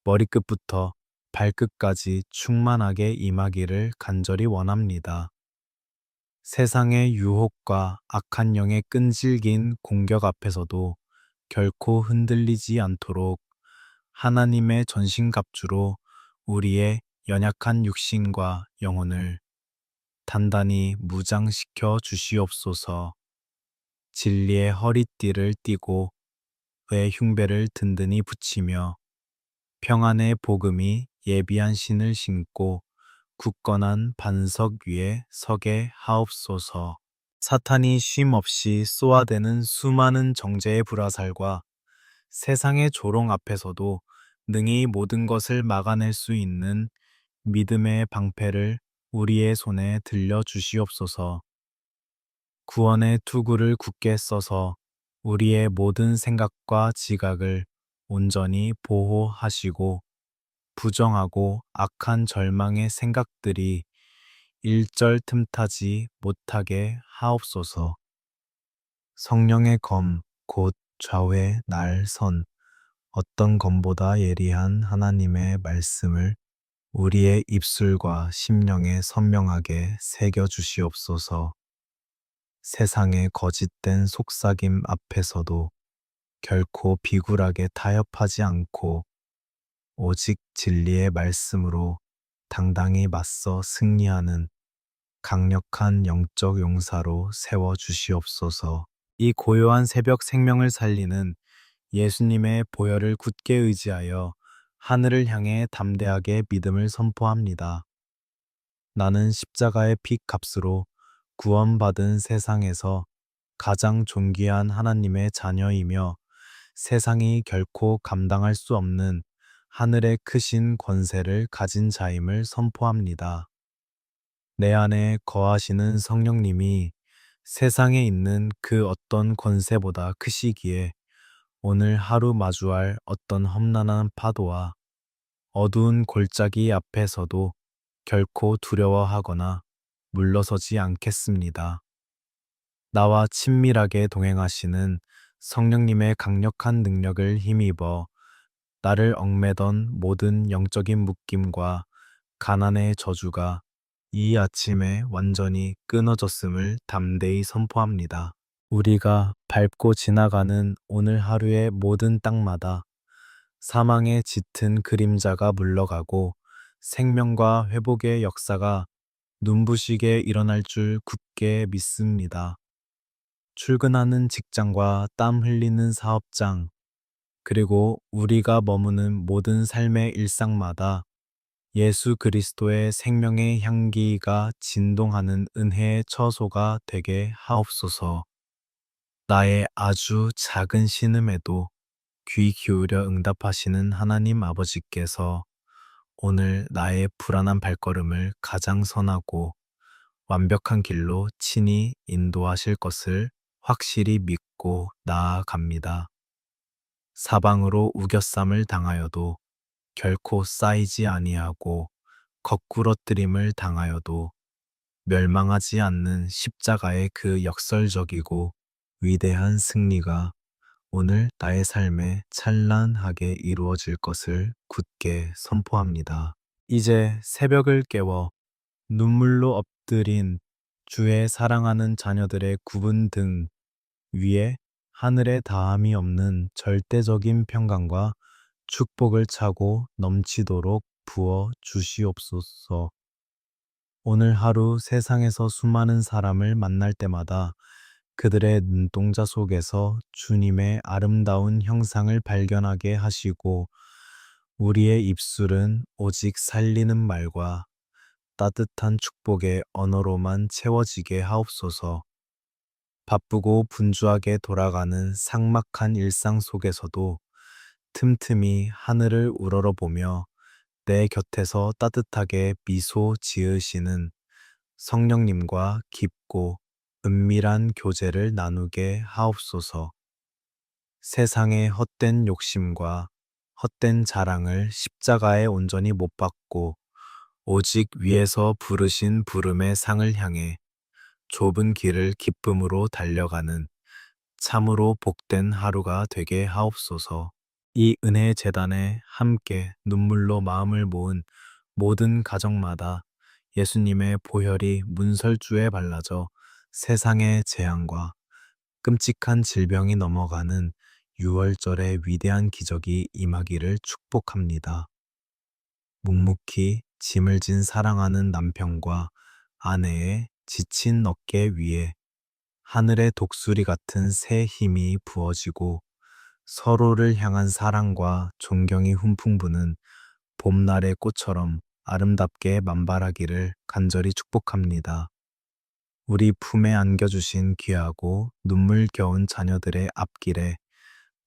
머리끝부터 발끝까지 충만하게 임하기를 간절히 원합니다. 세상의 유혹과 악한 영의 끈질긴 공격 앞에서도 결코 흔들리지 않도록 하나님의 전신갑주로 우리의 연약한 육신과 영혼을 단단히 무장시켜 주시옵소서. 진리의 허리띠를 띠고 의 흉배를 든든히 붙이며 평안의 복음이 예비한 신을 신고 굳건한 반석 위에 서게 하옵소서. 사탄이 쉼 없이 쏘아대는 수많은 정죄의 불화살과 세상의 조롱 앞에서도 능히 모든 것을 막아낼 수 있는 믿음의 방패를 우리의 손에 들려 주시옵소서. 구원의 투구를 굳게 써서 우리의 모든 생각과 지각을 온전히 보호하시고 부정하고 악한 절망의 생각들이 일절 틈타지 못하게 하옵소서. 성령의 검, 곧 좌회 날선 어떤 검보다 예리한 하나님의 말씀을 우리의 입술과 심령에 선명하게 새겨 주시옵소서. 세상의 거짓된 속삭임 앞에서도 결코 비굴하게 타협하지 않고 오직 진리의 말씀으로 당당히 맞서 승리하는 강력한 영적 용사로 세워 주시옵소서. 이 고요한 새벽 생명을 살리는 예수님의 보혈을 굳게 의지하여 하늘을 향해 담대하게 믿음을 선포합니다. 나는 십자가의 피 값으로 구원받은 세상에서 가장 존귀한 하나님의 자녀이며 세상이 결코 감당할 수 없는 하늘의 크신 권세를 가진 자임을 선포합니다. 내 안에 거하시는 성령님이 세상에 있는 그 어떤 권세보다 크시기에 오늘 하루 마주할 어떤 험난한 파도와 어두운 골짜기 앞에서도 결코 두려워하거나 물러서지 않겠습니다. 나와 친밀하게 동행하시는 성령님의 강력한 능력을 힘입어 나를 얽매던 모든 영적인 묶임과 가난의 저주가 이 아침에 완전히 끊어졌음을 담대히 선포합니다. 우리가 밟고 지나가는 오늘 하루의 모든 땅마다 사망의 짙은 그림자가 물러가고 생명과 회복의 역사가 눈부시게 일어날 줄 굳게 믿습니다. 출근하는 직장과 땀 흘리는 사업장, 그리고 우리가 머무는 모든 삶의 일상마다 예수 그리스도의 생명의 향기가 진동하는 은혜의 처소가 되게 하옵소서. 나의 아주 작은 신음에도 귀 기울여 응답하시는 하나님 아버지께서 오늘 나의 불안한 발걸음을 가장 선하고 완벽한 길로 친히 인도하실 것을 확실히 믿고 나아갑니다. 사방으로 우겨쌈을 당하여도 결코 쌓이지 아니하고 거꾸러뜨림을 당하여도 멸망하지 않는 십자가의 그 역설적이고 위대한 승리가 오늘 나의 삶에 찬란하게 이루어질 것을 굳게 선포합니다. 이제 새벽을 깨워 눈물로 엎드린 주의 사랑하는 자녀들의 굽은 등 위에 하늘에 다함이 없는 절대적인 평강과 축복을 차고 넘치도록 부어 주시옵소서. 오늘 하루 세상에서 수많은 사람을 만날 때마다 그들의 눈동자 속에서 주님의 아름다운 형상을 발견하게 하시고 우리의 입술은 오직 살리는 말과 따뜻한 축복의 언어로만 채워지게 하옵소서. 바쁘고 분주하게 돌아가는 삭막한 일상 속에서도 틈틈이 하늘을 우러러보며 내 곁에서 따뜻하게 미소 지으시는 성령님과 깊고 은밀한 교제를 나누게 하옵소서. 세상의 헛된 욕심과 헛된 자랑을 십자가에 온전히 못 박고 오직 위에서 부르신 부름의 상을 향해 좁은 길을 기쁨으로 달려가는 참으로 복된 하루가 되게 하옵소서. 이 은혜의 재단에 함께 눈물로 마음을 모은 모든 가정마다 예수님의 보혈이 문설주에 발라져 세상의 재앙과 끔찍한 질병이 넘어가는 6월절의 위대한 기적이 임하기를 축복합니다. 묵묵히 짐을 진 사랑하는 남편과 아내의 지친 어깨 위에 하늘의 독수리 같은 새 힘이 부어지고 서로를 향한 사랑과 존경이 훈풍 부는 봄날의 꽃처럼 아름답게 만발하기를 간절히 축복합니다. 우리 품에 안겨주신 귀하고 눈물겨운 자녀들의 앞길에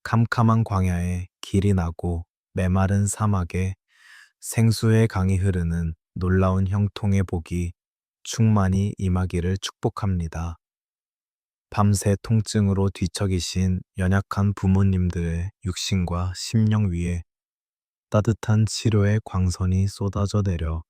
캄캄한 광야에 길이 나고 메마른 사막에 생수의 강이 흐르는 놀라운 형통의 복이 충만히 임하기를 축복합니다. 밤새 통증으로 뒤척이신 연약한 부모님들의 육신과 심령 위에 따뜻한 치료의 광선이 쏟아져 내려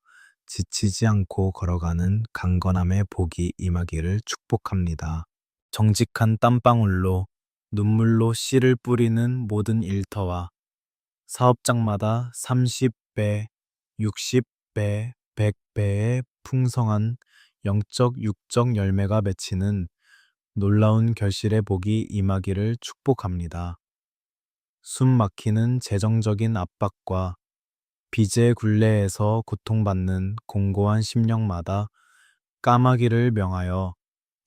지치지 않고 걸어가는 강건함의 복이 임하기를 축복합니다. 정직한 땀방울로 눈물로 씨를 뿌리는 모든 일터와 사업장마다 30배, 60배, 100배의 풍성한 영적 육적 열매가 맺히는 놀라운 결실의 복이 임하기를 축복합니다. 숨 막히는 재정적인 압박과 빚의 굴레에서 고통받는 공고한 심령마다 까마귀를 명하여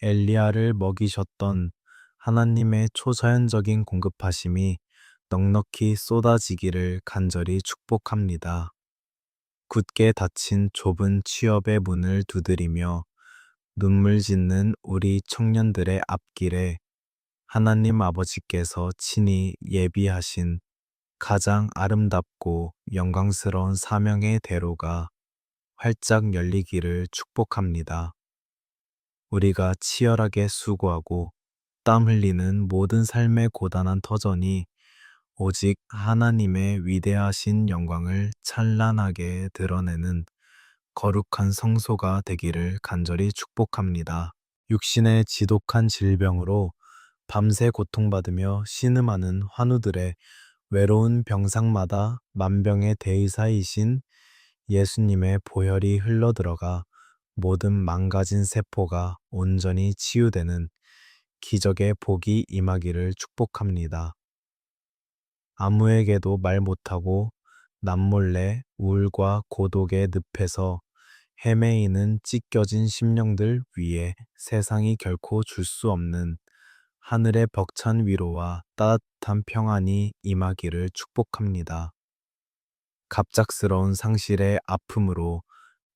엘리야를 먹이셨던 하나님의 초자연적인 공급하심이 넉넉히 쏟아지기를 간절히 축복합니다. 굳게 닫힌 좁은 취업의 문을 두드리며 눈물 짓는 우리 청년들의 앞길에 하나님 아버지께서 친히 예비하신 가장 아름답고 영광스러운 사명의 대로가 활짝 열리기를 축복합니다. 우리가 치열하게 수고하고 땀 흘리는 모든 삶의 고단한 터전이 오직 하나님의 위대하신 영광을 찬란하게 드러내는 거룩한 성소가 되기를 간절히 축복합니다. 육신의 지독한 질병으로 밤새 고통받으며 신음하는 환우들의 외로운 병상마다 만병의 대의사이신 예수님의 보혈이 흘러들어가 모든 망가진 세포가 온전히 치유되는 기적의 복이 임하기를 축복합니다. 아무에게도 말 못하고 남몰래 우울과 고독의 늪에서 헤매이는 찢겨진 심령들 위에 세상이 결코 줄 수 없는 하늘의 벅찬 위로와 따뜻한 평안이 임하기를 축복합니다. 갑작스러운 상실의 아픔으로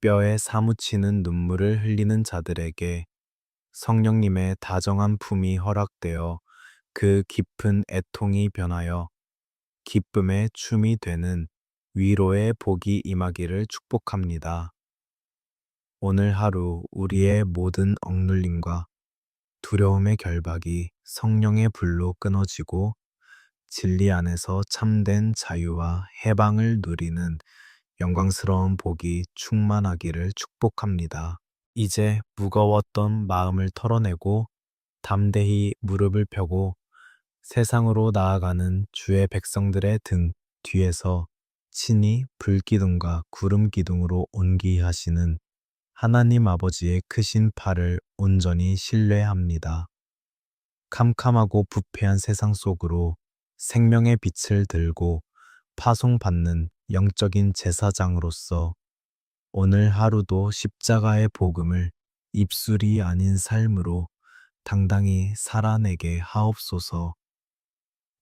뼈에 사무치는 눈물을 흘리는 자들에게 성령님의 다정한 품이 허락되어 그 깊은 애통이 변하여 기쁨의 춤이 되는 위로의 복이 임하기를 축복합니다. 오늘 하루 우리의 모든 억눌림과 두려움의 결박이 성령의 불로 끊어지고 진리 안에서 참된 자유와 해방을 누리는 영광스러운 복이 충만하기를 축복합니다. 이제 무거웠던 마음을 털어내고 담대히 무릎을 펴고 세상으로 나아가는 주의 백성들의 등 뒤에서 친히 불기둥과 구름기둥으로 온기 하시는 하나님 아버지의 크신 팔을 온전히 신뢰합니다. 캄캄하고 부패한 세상 속으로 생명의 빛을 들고 파송받는 영적인 제사장으로서 오늘 하루도 십자가의 복음을 입술이 아닌 삶으로 당당히 살아내게 하옵소서.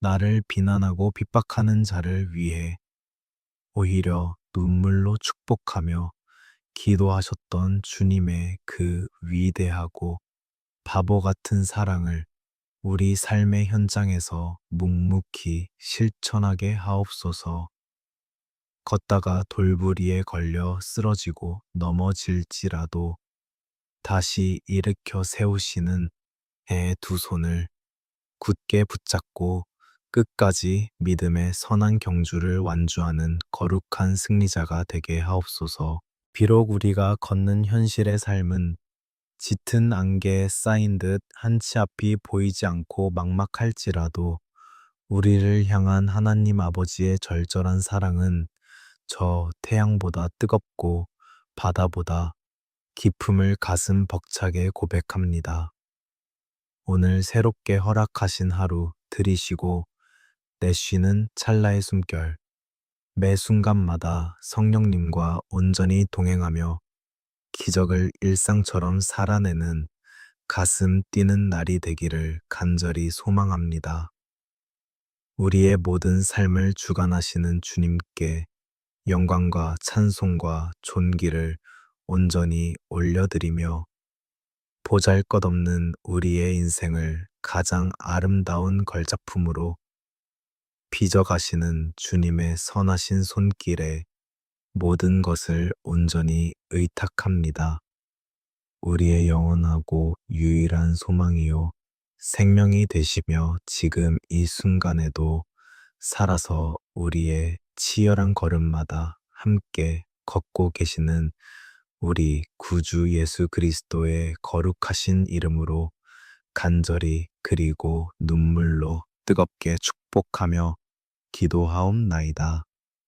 나를 비난하고 핍박하는 자를 위해 오히려 눈물로 축복하며 기도하셨던 주님의 그 위대하고 바보 같은 사랑을 우리 삶의 현장에서 묵묵히 실천하게 하옵소서. 걷다가 돌부리에 걸려 쓰러지고 넘어질지라도 다시 일으켜 세우시는 해 두 손을 굳게 붙잡고 끝까지 믿음의 선한 경주를 완주하는 거룩한 승리자가 되게 하옵소서. 비록 우리가 걷는 현실의 삶은 짙은 안개에 쌓인 듯 한치 앞이 보이지 않고 막막할지라도 우리를 향한 하나님 아버지의 절절한 사랑은 저 태양보다 뜨겁고 바다보다 깊음을 가슴 벅차게 고백합니다. 오늘 새롭게 허락하신 하루 들이쉬고 내쉬는 찰나의 숨결, 매 순간마다 성령님과 온전히 동행하며 기적을 일상처럼 살아내는 가슴 뛰는 날이 되기를 간절히 소망합니다. 우리의 모든 삶을 주관하시는 주님께 영광과 찬송과 존귀를 온전히 올려드리며 보잘것없는 우리의 인생을 가장 아름다운 걸작품으로 빚어가시는 주님의 선하신 손길에 모든 것을 온전히 의탁합니다. 우리의 영원하고 유일한 소망이요 생명이 되시며 지금 이 순간에도 살아서 우리의 치열한 걸음마다 함께 걷고 계시는 우리 구주 예수 그리스도의 거룩하신 이름으로 간절히 그리고 눈물로 뜨겁게 축복하며 기도하옵나이다.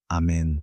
아멘.